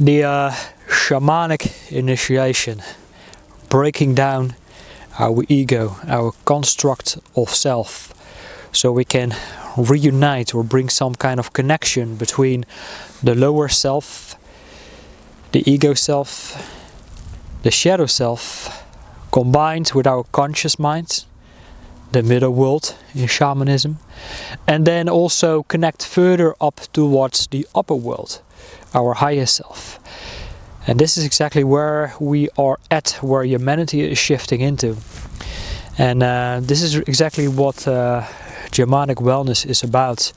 The shamanic initiation, breaking down our ego, our construct of self, so we can reunite or bring some kind of connection between the lower self, the ego self, the shadow self, combined with our conscious mind, the middle world in shamanism, and then also connect further up towards the upper world, our higher self. And this is exactly where we are at, where humanity is shifting into. And this is exactly what Shamanic wellness is about,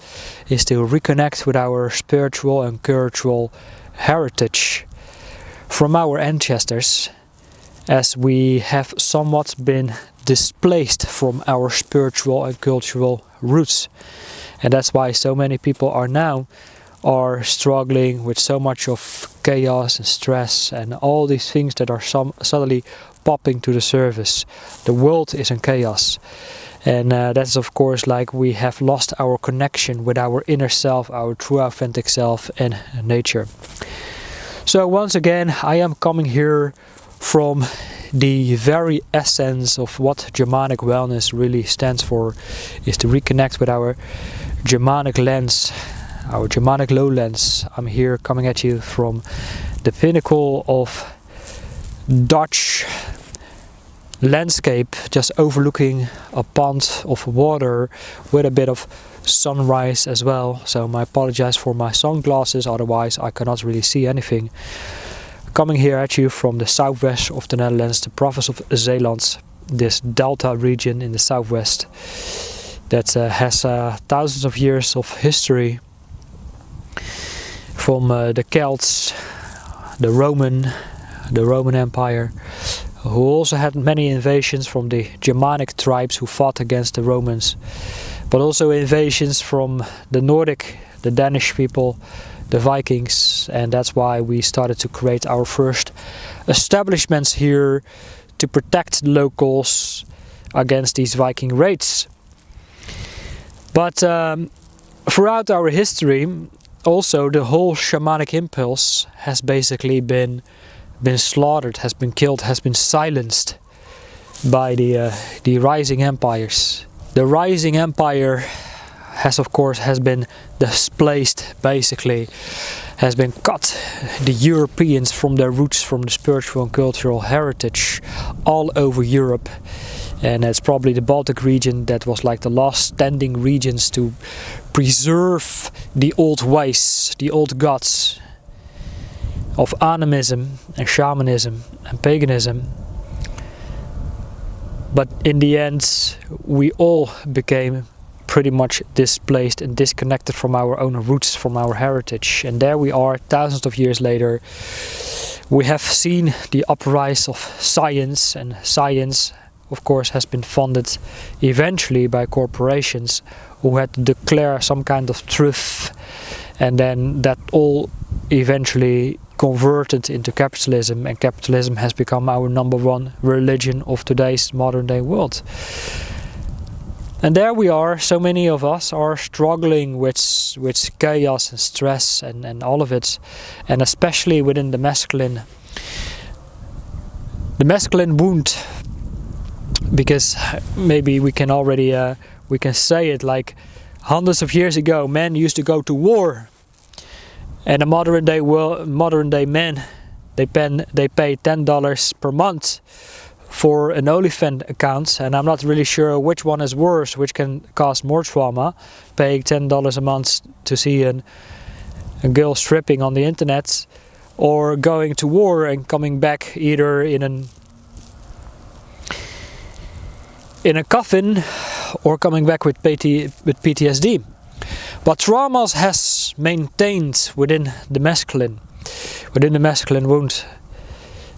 is to reconnect with our spiritual and cultural heritage from our ancestors, as we have somewhat been displaced from our spiritual and cultural roots. And that's why so many people are struggling with so much of chaos and stress and all these things that are suddenly popping to the surface. The world is in chaos, and that's of course like we have lost our connection with our inner self, our true authentic self, and nature. So once again, I am coming here from the very essence of what Shamanic wellness really stands for, is to reconnect with our Shamanic lens, our Shamanic lowlands. I'm here coming at you from the pinnacle of Dutch landscape, just overlooking a pond of water with a bit of sunrise as well. So I apologize for my sunglasses, otherwise I cannot really see anything. Coming here at you from the southwest of the Netherlands, the province of Zeeland, this delta region in the southwest that has thousands of years of history, from the Celts, the Roman Empire, who also had many invasions from the Germanic tribes who fought against the Romans, but also invasions from the Nordic, the Danish people, the Vikings. And that's why we started to create our first establishments here to protect locals against these Viking raids. But throughout our history, also the whole shamanic impulse has basically been slaughtered, has been killed, has been silenced by the rising empires. The rising empire has been displaced, basically, has been cut, the Europeans from their roots, from the spiritual and cultural heritage all over Europe. And it's probably the Baltic region that was like the last standing regions to preserve the old ways, the old gods of animism and shamanism and paganism. But in the end, we all became pretty much displaced and disconnected from our own roots, from our heritage. And there we are, thousands of years later. We have seen the uprise of science, and science, of course, has been funded eventually by corporations who had to declare some kind of truth, and then that all eventually converted into capitalism, and capitalism has become our number one religion of today's modern day world. And there we are, so many of us are struggling with chaos and stress and all of it, and especially within the masculine wound, because maybe we can already we can say it like hundreds of years ago, men used to go to war, and the modern day men, they pay $10 per month for an OnlyFans account, and I'm not really sure which one is worse, which can cause more trauma, paying $10 a month to see a girl stripping on the internet, or going to war and coming back either in a coffin or coming back with PTSD. But traumas has maintained within the masculine wound.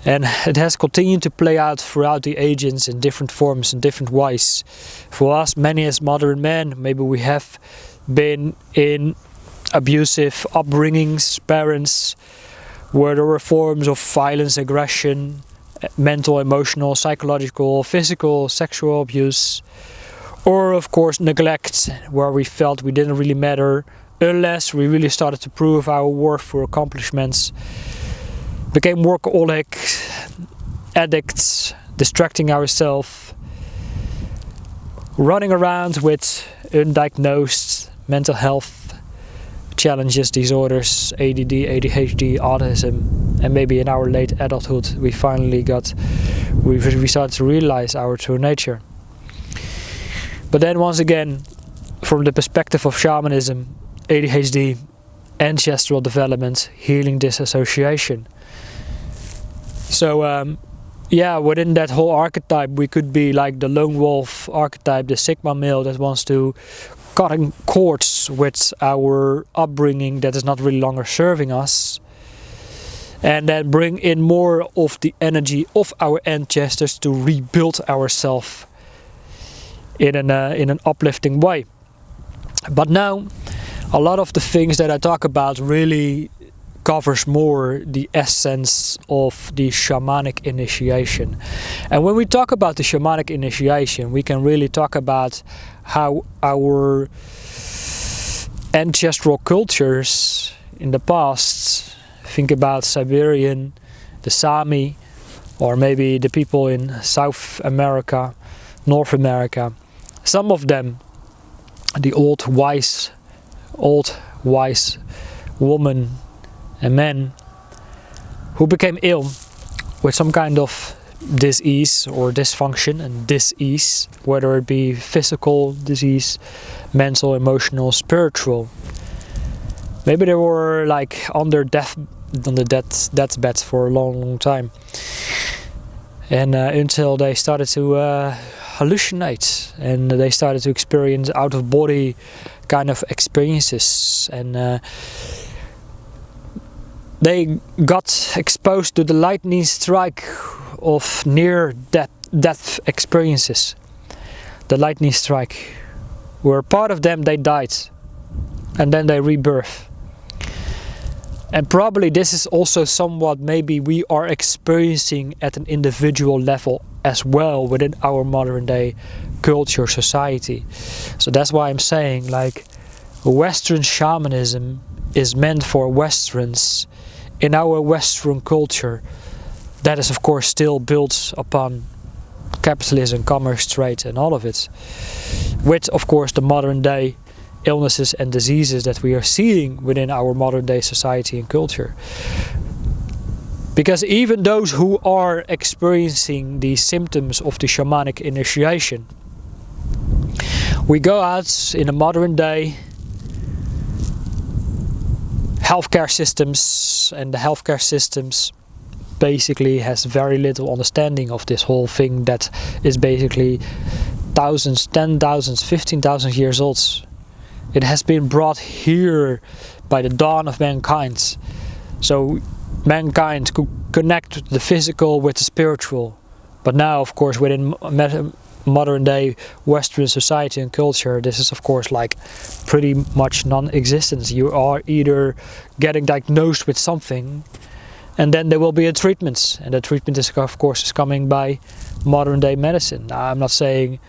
And it has continued to play out throughout the ages in different forms, in different ways. For us, many as modern men, maybe we have been in abusive upbringings, parents, where there were forms of violence, aggression, mental, emotional, psychological, physical, sexual abuse. Or of course neglect, where we felt we didn't really matter unless we really started to prove our worth for accomplishments. became workaholic, addicts, distracting ourselves, running around with undiagnosed mental health challenges, disorders, ADD, ADHD, autism, and maybe in our late adulthood we started to realize our true nature. But then once again, from the perspective of shamanism, ADHD, ancestral development, healing disassociation. So within that whole archetype, we could be like the lone wolf archetype, the Sigma male that wants to cutting cords with our upbringing that is not really longer serving us, and then bring in more of the energy of our ancestors to rebuild ourselves in an uplifting way. But now, a lot of the things that I talk about really covers more the essence of the shamanic initiation. And when we talk about the shamanic initiation, we can really talk about how our ancestral cultures in the past, think about Siberian, the Sami, or maybe the people in South America, North America, some of them, the old wise woman and men who became ill with some kind of disease or dysfunction and dis-ease, whether it be physical disease, mental, emotional, spiritual. Maybe they were like on their deathbeds for a long time, and until they started to hallucinate and they started to experience out-of-body kind of experiences, and they got exposed to the lightning strike of near-death experiences. The lightning strike, where part of them they died and then they rebirth. And probably this is also somewhat maybe we are experiencing at an individual level as well within our modern day culture, society. So that's why I'm saying, like, Western shamanism is meant for Westerns in our Western culture that is of course still built upon capitalism, commerce, trade and all of it, with of course the modern day illnesses and diseases that we are seeing within our modern day society and culture. Because even those who are experiencing the symptoms of the shamanic initiation, we go out in the modern day healthcare systems, and the healthcare systems basically has very little understanding of this whole thing that is basically thousands, 10,000, 15,000 years old. It has been brought here by the dawn of mankind. So mankind could connect the physical with the spiritual. But now, of course, within modern day Western society and culture, this is of course like pretty much non-existent. You are either getting diagnosed with something and then there will be a treatment, and the treatment is of course coming by modern day medicine. Now, I'm not saying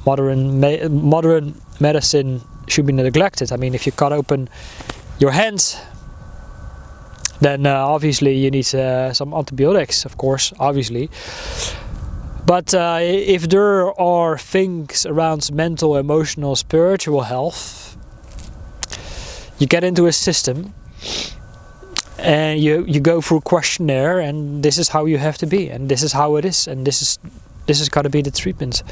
modern medicine should be neglected. I mean, if you cut open your hand, then obviously you need some antibiotics, of course, obviously. But if there are things around mental, emotional, spiritual health, you get into a system and you go through a questionnaire, and this is how you have to be, and this is how it is, and this is got to be the treatment.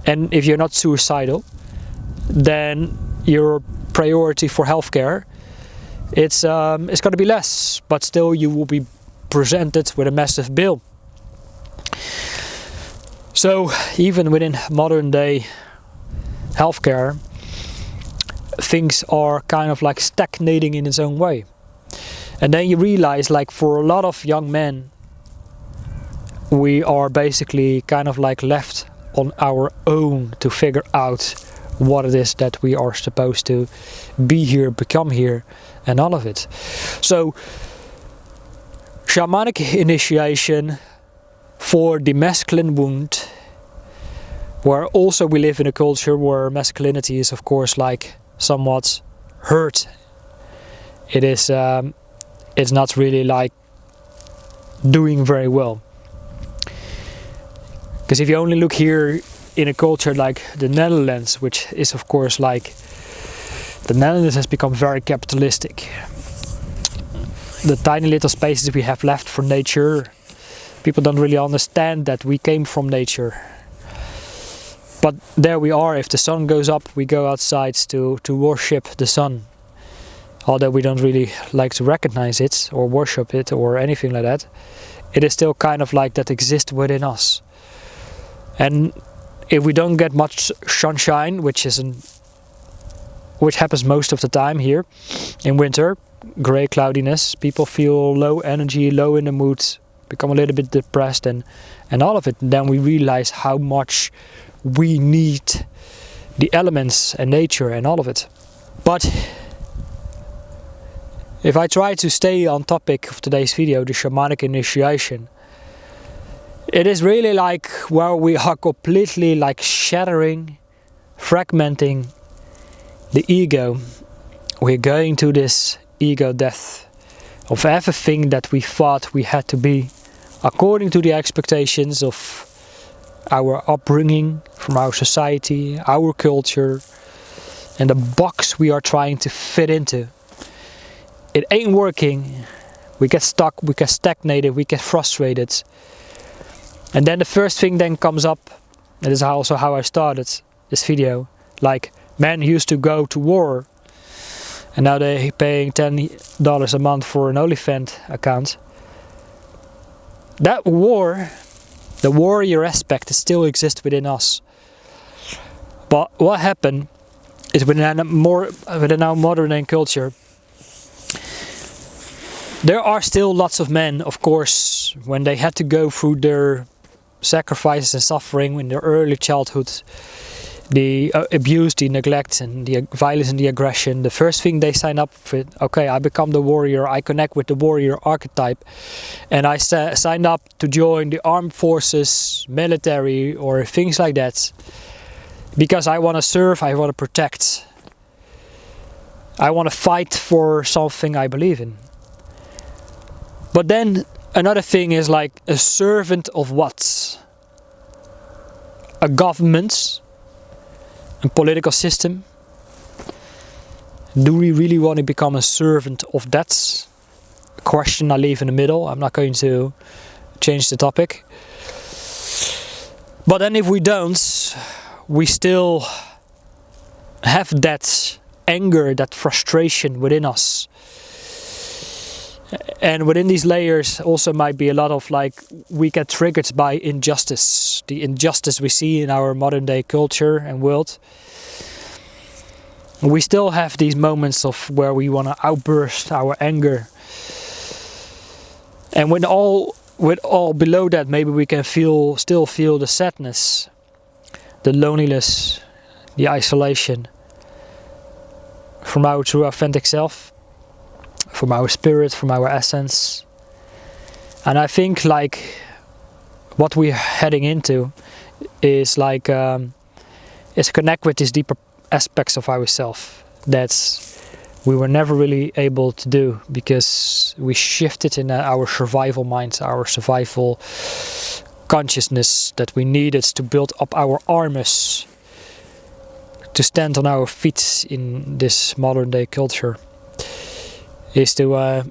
And if you're not suicidal, then your priority for healthcare it's going to be less, but still you will be presented with a massive bill. So even within modern day healthcare, things are kind of like stagnating in its own way. And then you realize, like, for a lot of young men, we are basically kind of like left on our own to figure out what it is that we are supposed to be here, become here, and all of it. So shamanic initiation for the masculine wound, where also we live in a culture where masculinity is of course like somewhat hurt. It is it's not really like doing very well. Because if you only look here in a culture like the Netherlands, which is of course like, the Netherlands has become very capitalistic. The tiny little spaces we have left for nature, people don't really understand that we came from nature. But there we are, if the sun goes up, we go outside to worship the sun. Although we don't really like to recognize it or worship it or anything like that, it is still kind of like that exists within us. And if we don't get much sunshine, which happens most of the time here in winter, grey cloudiness, people feel low energy, low in the mood, become a little bit depressed and all of it. And then we realize how much we need the elements and nature and all of it. But if I try to stay on topic of today's video, the shamanic initiation, it is really like where we are completely like shattering, fragmenting the ego. We're going to this ego death of everything that we thought we had to be according to the expectations of our upbringing, from our society, our culture, and the box we are trying to fit into. It ain't working. We get stuck, we get stagnated, we get frustrated. And then the first thing then comes up, that is also how I started this video, like men used to go to war and now they're paying $10 a month for an OnlyFans account. That war, the warrior aspect, still exists within us. But what happened is within our modern day culture, there are still lots of men, of course, when they had to go through their sacrifices and suffering in their early childhood, the abuse, the neglect and the violence and the aggression, the first thing they sign up with, okay, I become the warrior, I connect with the warrior archetype, and I sign up to join the armed forces, military or things like that, because I want to serve, I want to protect, I want to fight for something I believe in. But then another thing is like a servant of what? A government, a political system. Do we really want to become a servant of that? A question I leave in the middle. I'm not going to change the topic. But then if we don't, we still have that anger, that frustration within us. And within these layers also might be a lot of like, we get triggered by injustice. The injustice we see in our modern day culture and world. We still have these moments of where we want to outburst our anger. And with all below that, maybe we can still feel the sadness, the loneliness, the isolation from our true authentic self, from our spirit, from our essence. And I think like what we're heading into is like is connect with these deeper aspects of ourselves that we were never really able to do because we shifted in our survival mind, our survival consciousness that we needed to build up our armors to stand on our feet in this modern day culture. Is to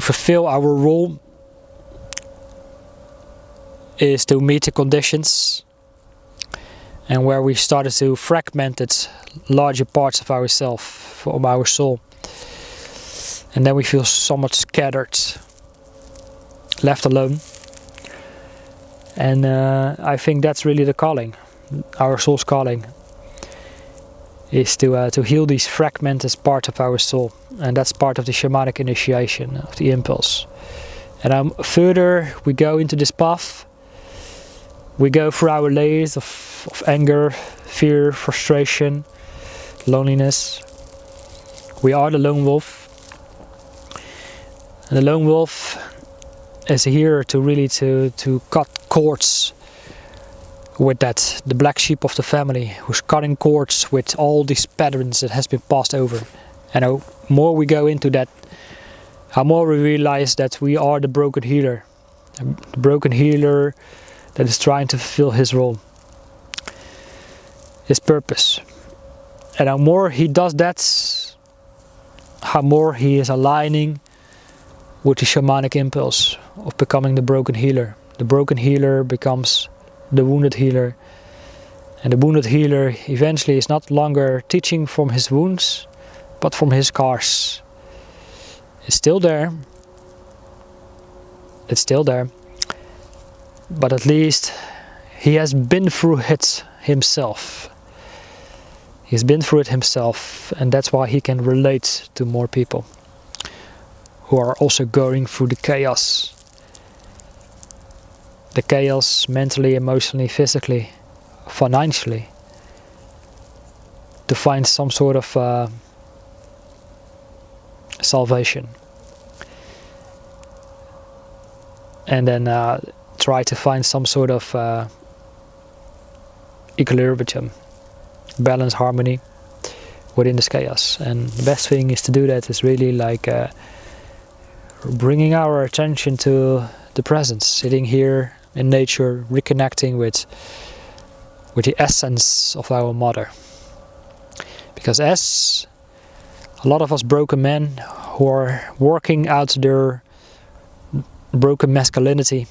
fulfill our role, is to meet the conditions, and where we started to fragment it, larger parts of ourselves, from our soul, and then we feel somewhat scattered, left alone. And I think that's really the calling, our soul's calling, is to heal these fragmented parts of our soul. And that's part of the shamanic initiation, of the impulse. And further we go into this path, we go through our layers of anger, fear, frustration, loneliness. We are the lone wolf. And the lone wolf is here to really to cut cords with that, the black sheep of the family, who's cutting cords with all these patterns that has been passed over. And the more we go into that how more we realize that we are the broken healer. The broken healer that is trying to fulfill his role, his purpose. And how more he does that, how more he is aligning with the shamanic impulse of becoming the broken healer. The broken healer becomes the wounded healer. And the wounded healer eventually is not longer teaching from his wounds, but from his scars. It's still there. It's still there. But at least he has been through it himself. He's been through it himself, and that's why he can relate to more people who are also going through the chaos. The chaos mentally, emotionally, physically, financially, to find some sort of salvation. And then try to find some sort of equilibrium, balance, harmony within this chaos. And the best thing is to do that is really like bringing our attention to the present, sitting here in nature, reconnecting with the essence of our mother. Because as a lot of us broken men who are working out their broken masculinity,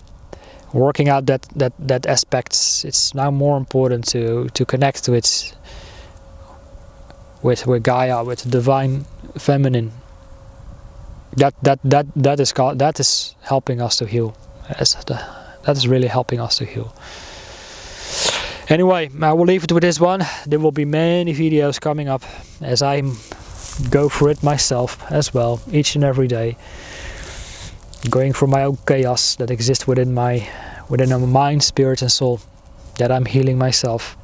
working out that aspect, it's now more important to connect with Gaia, with the divine feminine. That is helping us to heal. That is really helping us to heal. Anyway, I will leave it with this one. There will be many videos coming up as I go through it myself as well, each and every day. Going through my own chaos that exists within my mind, spirit and soul, that I'm healing myself.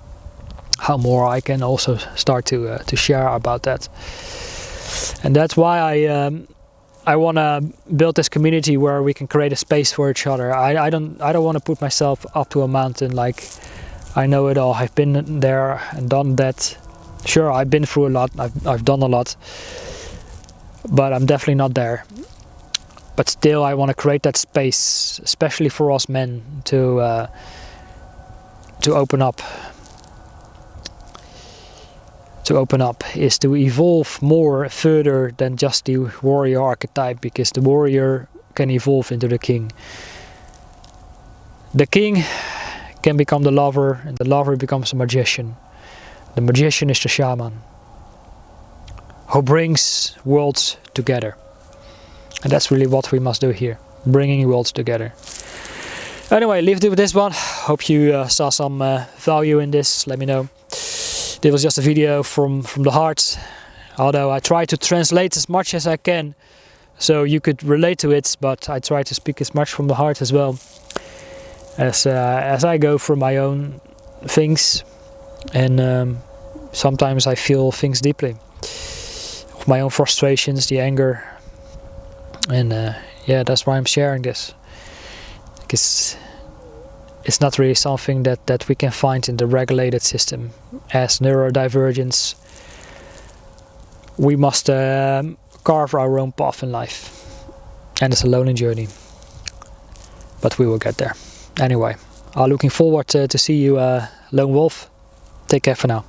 How more I can also start to share about that. And that's why I want to build this community where we can create a space for each other. I don't want to put myself up to a mountain like I know it all. I've been there and done that. Sure, I've been through a lot. I've done a lot, but I'm definitely not there. But still, I want to create that space, especially for us men, to open up. To open up is to evolve more further than just the warrior archetype, because the warrior can evolve into the king. The king can become the lover, and the lover becomes a magician. The magician is the shaman, who brings worlds together. And that's really what we must do here, bringing worlds together. Anyway, leave it with this one. Hope you saw some value in this. Let me know. This was just a video from the heart, although I try to translate as much as I can so you could relate to it, but I try to speak as much from the heart as well, as I go through my own things, and sometimes I feel things deeply, my own frustrations, the anger, and yeah, that's why I'm sharing this, because it's not really something that we can find in the regulated system. As neurodivergents, we must carve our own path in life, and it's a lonely journey, but we will get there. Anyway, I'm looking forward to see you, Lone Wolf. Take care for now.